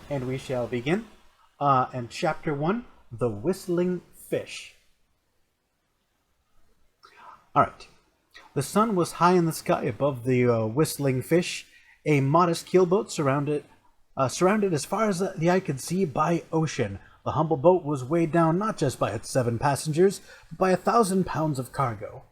And we shall begin. And Chapter 1, The Whistling Fish. Alright. The sun was high in the sky above the whistling fish, a modest keelboat surrounded as far as the eye could see by ocean. The humble boat was weighed down not just by its 7 passengers, but by 1,000 pounds of cargo.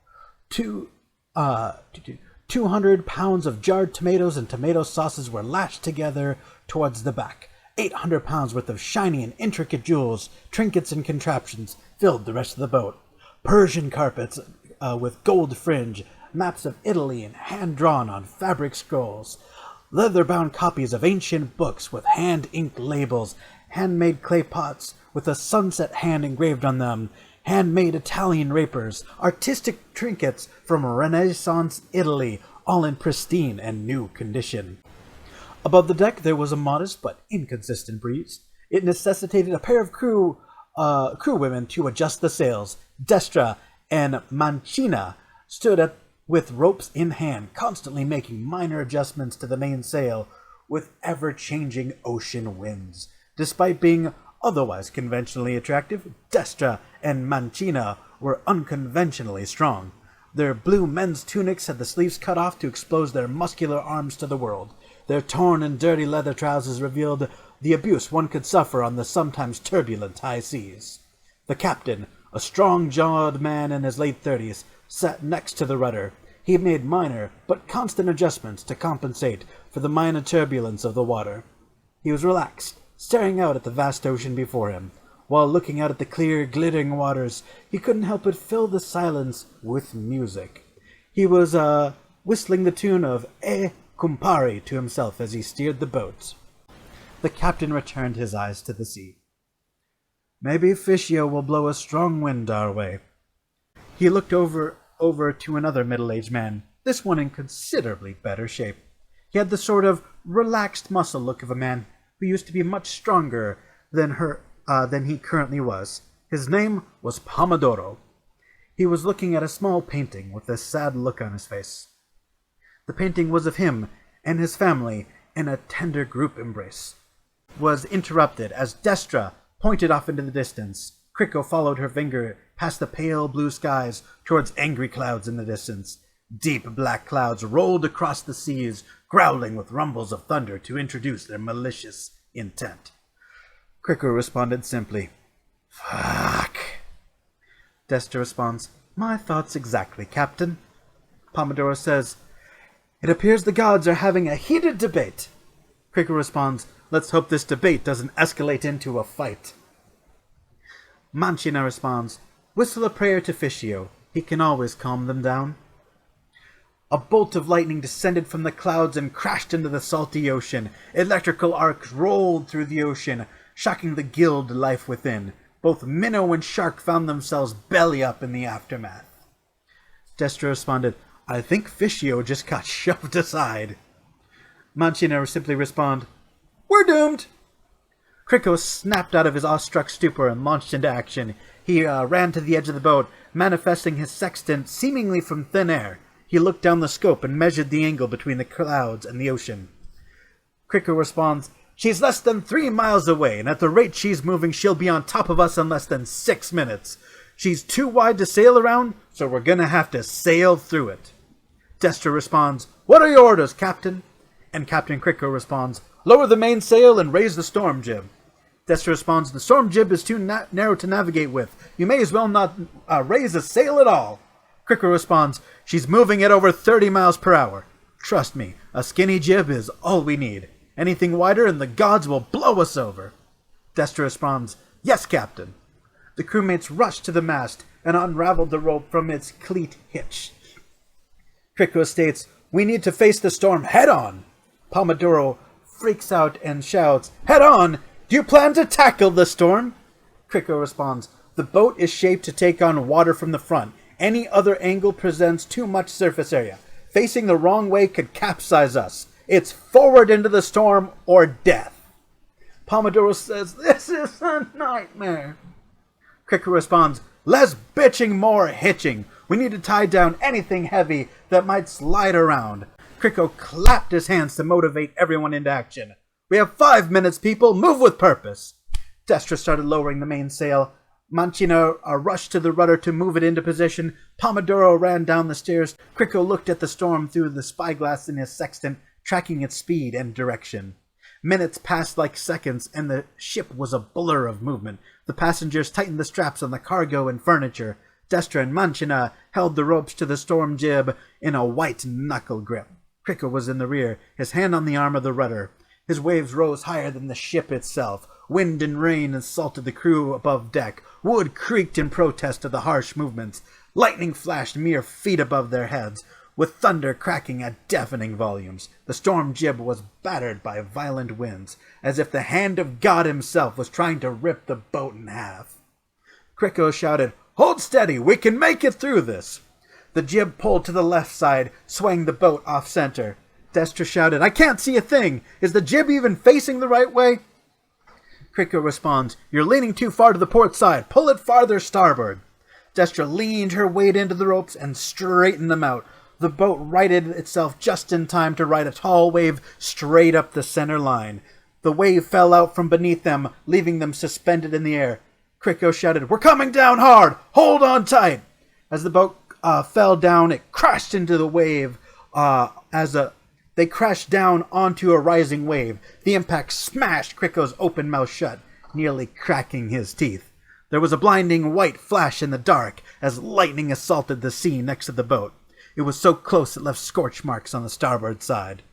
200 pounds of jarred tomatoes and tomato sauces were lashed together towards the back. 800 pounds worth of shiny and intricate jewels, trinkets, and contraptions filled the rest of the boat. Persian carpets with gold fringe, maps of Italy and hand-drawn on fabric scrolls, leather-bound copies of ancient books with hand-inked labels, handmade clay pots with a sunset hand engraved on them, handmade Italian rapers, artistic trinkets from Renaissance Italy, all in pristine and new condition. Above the deck there was a modest but inconsistent breeze. It necessitated a pair of crew women to adjust the sails. Destra and Mancina stood with ropes in hand, constantly making minor adjustments to the mainsail with ever-changing ocean winds. Despite being otherwise conventionally attractive, Destra and Mancina were unconventionally strong. Their blue men's tunics had the sleeves cut off to expose their muscular arms to the world. Their torn and dirty leather trousers revealed the abuse one could suffer on the sometimes turbulent high seas. The captain, a strong-jawed man in his late 30s, sat next to the rudder. He made minor but constant adjustments to compensate for the minor turbulence of the water. He was relaxed, staring out at the vast ocean before him. While looking out at the clear, glittering waters, he couldn't help but fill the silence with music. He was whistling the tune of Cumpari to himself as he steered the boat. The captain returned his eyes to the sea. "Maybe Fischio will blow a strong wind our way." He looked over to another middle-aged man, this one in considerably better shape. He had the sort of relaxed muscle look of a man who used to be much stronger than he currently was. His name was Pomodoro. He was looking at a small painting with a sad look on his face. The painting was of him and his family in a tender group embrace. Was interrupted as Destra pointed off into the distance. Kriko followed her finger past the pale blue skies towards angry clouds in the distance. Deep black clouds rolled across the seas, growling with rumbles of thunder to introduce their malicious intent. Kriko responded simply, "Fuck." Destra responds, "My thoughts exactly, Captain." Pomodoro says, "It appears the gods are having a heated debate." Kriko responds, "Let's hope this debate doesn't escalate into a fight." Mancina responds, "Whistle a prayer to Fischio. He can always calm them down." A bolt of lightning descended from the clouds and crashed into the salty ocean. Electrical arcs rolled through the ocean, shocking the gilled life within. Both minnow and shark found themselves belly up in the aftermath. Destra responded, "I think Fischio just got shoved aside." Mancina simply responded, "We're doomed." Kriko snapped out of his awestruck stupor and launched into action. He ran to the edge of the boat, manifesting his sextant seemingly from thin air. He looked down the scope and measured the angle between the clouds and the ocean. Kriko responds, "She's less than 3 miles away, and at the rate she's moving, she'll be on top of us in less than 6 minutes. She's too wide to sail around, so we're gonna have to sail through it." Destra responds, "What are your orders, Captain?" And Captain Kriko responds, "Lower the mainsail and raise the storm jib." Destra responds, "The storm jib is too narrow to navigate with. You may as well not raise a sail at all." Kriko responds, "She's moving at over 30 miles per hour. Trust me, a skinny jib is all we need. Anything wider and the gods will blow us over." Destra responds, "Yes, Captain." The crewmates rushed to the mast and unraveled the rope from its cleat hitch. Kriko states, "We need to face the storm head-on." Pomodoro freaks out and shouts, "Head on! Do you plan to tackle the storm?" Kriko responds, "The boat is shaped to take on water from the front. Any other angle presents too much surface area. Facing the wrong way could capsize us. It's forward into the storm or death." Pomodoro says, "This is a nightmare." Kriko responds, "Less bitching, more hitching. We need to tie down anything heavy that might slide around." Kriko clapped his hands to motivate everyone into action. We have 5 minutes, people! Move with purpose! Destra started lowering the mainsail. Mancina rushed to the rudder to move it into position. Pomodoro ran down the stairs. Cricco looked at the storm through the spyglass in his sextant, tracking its speed and direction. Minutes passed like seconds, and the ship was a blur of movement. The passengers tightened the straps on the cargo and furniture. Destra and Mancina held the ropes to the storm jib in a white knuckle grip. Cricco was in the rear, his hand on the arm of the rudder. His waves rose higher than the ship itself. Wind and rain assaulted the crew above deck. Wood creaked in protest of the harsh movements. Lightning flashed mere feet above their heads, with thunder cracking at deafening volumes. The storm jib was battered by violent winds, as if the hand of God himself was trying to rip the boat in half. Cricco shouted, "Hold steady! We can make it through this!" The jib pulled to the left side, swaying the boat off-center. Destra shouted, "I can't see a thing! Is the jib even facing the right way?" Cricco responds, "You're leaning too far to the port side. Pull it farther starboard." Destra leaned her weight into the ropes and straightened them out. The boat righted itself just in time to ride a tall wave straight up the center line. The wave fell out from beneath them, leaving them suspended in the air. Cricco shouted, "We're coming down hard! Hold on tight!" As the boat fell down, it crashed into the wave They crashed down onto a rising wave. The impact smashed Cricco's open mouth shut, nearly cracking his teeth. There was a blinding white flash in the dark as lightning assaulted the sea next to the boat. It was so close it left scorch marks on the starboard side.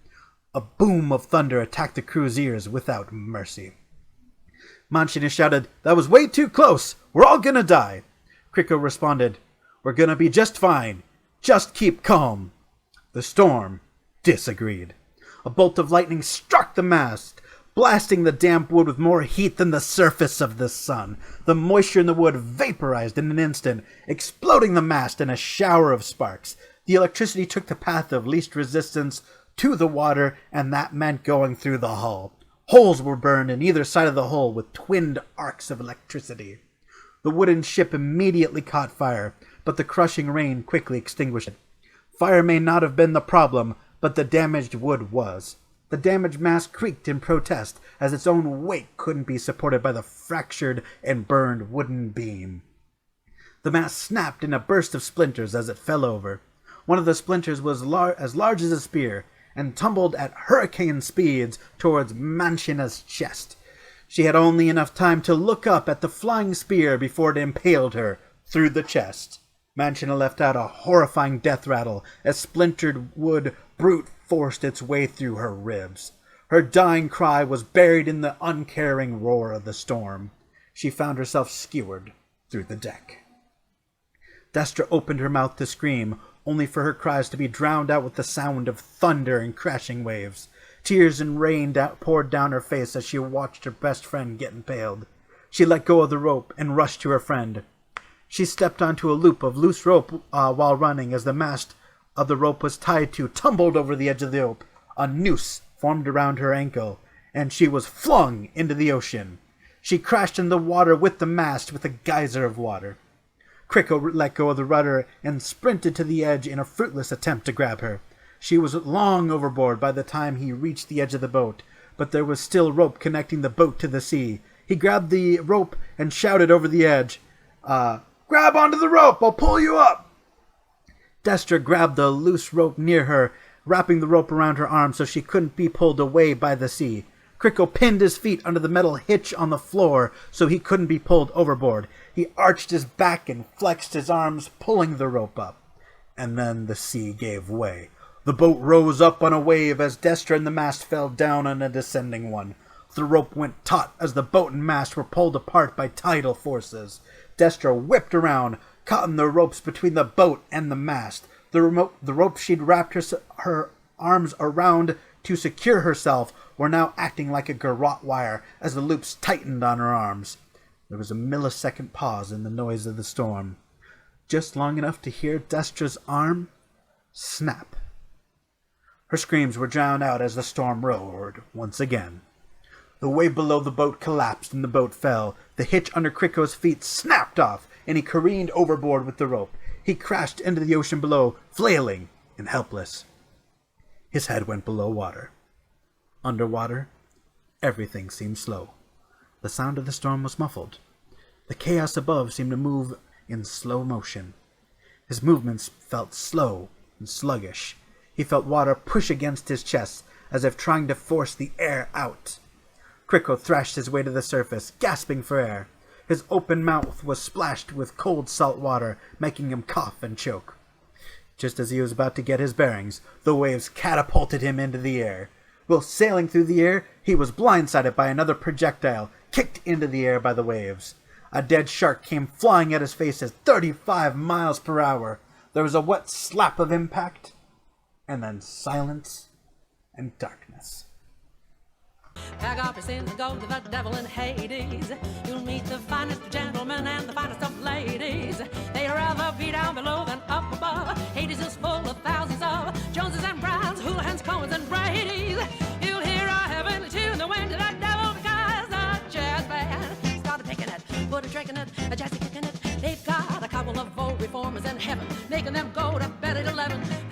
A boom of thunder attacked the crew's ears without mercy. Mancina shouted, "That was way too close! We're all gonna die!" Cricco responded, "We're gonna be just fine. Just keep calm." The storm disagreed. A bolt of lightning struck the mast, blasting the damp wood with more heat than the surface of the sun. The moisture in the wood vaporized in an instant, exploding the mast in a shower of sparks. The electricity took the path of least resistance to the water, and that meant going through the hull. Holes were burned in either side of the hull with twinned arcs of electricity. The wooden ship immediately caught fire, but the crushing rain quickly extinguished it. Fire may not have been the problem, but the damaged wood was. The damaged mast creaked in protest, as its own weight couldn't be supported by the fractured and burned wooden beam. The mast snapped in a burst of splinters as it fell over. One of the splinters was as large as a spear, and tumbled at hurricane speeds towards Mancina's chest. She had only enough time to look up at the flying spear before it impaled her through the chest. Mancina let out a horrifying death rattle as splintered wood brute forced its way through her ribs. Her dying cry was buried in the uncaring roar of the storm. She found herself skewered through the deck. Destra opened her mouth to scream, only for her cries to be drowned out with the sound of thunder and crashing waves. Tears and rain poured down her face as she watched her best friend get impaled. She let go of the rope and rushed to her friend. She stepped onto a loop of loose rope while running as the mast of the rope was tied to tumbled over the edge of the rope. A noose formed around her ankle, and she was flung into the ocean. She crashed in the water with the mast with a geyser of water. Cricco let go of the rudder and sprinted to the edge in a fruitless attempt to grab her. She was long overboard by the time he reached the edge of the boat, but there was still rope connecting the boat to the sea. He grabbed the rope and shouted over the edge, "Grab onto the rope! I'll pull you up!" Destra grabbed the loose rope near her, wrapping the rope around her arm so she couldn't be pulled away by the sea. Cricco pinned his feet under the metal hitch on the floor so he couldn't be pulled overboard. He arched his back and flexed his arms, pulling the rope up. And then the sea gave way. The boat rose up on a wave as Destra and the mast fell down on a descending one. The rope went taut as the boat and mast were pulled apart by tidal forces. Destra whipped around, caught in the ropes between the boat and the mast. The rope she'd wrapped her arms around to secure herself were now acting like a garrote wire as the loops tightened on her arms. There was a millisecond pause in the noise of the storm, just long enough to hear Destra's arm snap. Her screams were drowned out as the storm roared once again. The wave below the boat collapsed and the boat fell. The hitch under Cricco's feet snapped off, and he careened overboard with the rope. He crashed into the ocean below, flailing and helpless. His head went below water. Underwater, Everything seemed slow. The sound of the storm was muffled. The chaos above seemed to move in slow motion. His movements felt slow and sluggish. He felt water push against his chest, as if trying to force the air out. Kriko thrashed his way to the surface, gasping for air. His open mouth was splashed with cold salt water, making him cough and choke. Just as he was about to get his bearings, the waves catapulted him into the air. While sailing through the air, he was blindsided by another projectile, kicked into the air by the waves. A dead shark came flying at his face at 35 miles per hour. There was a wet slap of impact, and then silence and darkness. Pack up your sins and go to the devil in Hades. You'll meet the finest of gentlemen and the finest of ladies. They'd rather be down below than up above. Hades is full of thousands of Joneses and Browns, Houlihan's, Cohens and Brady's. You'll hear a heavenly tune that went to the devil because the jazz band started picking it, put a drink in it, a jazzy kick in it. They've got a couple of old reformers in heaven, making them go to bed at 11.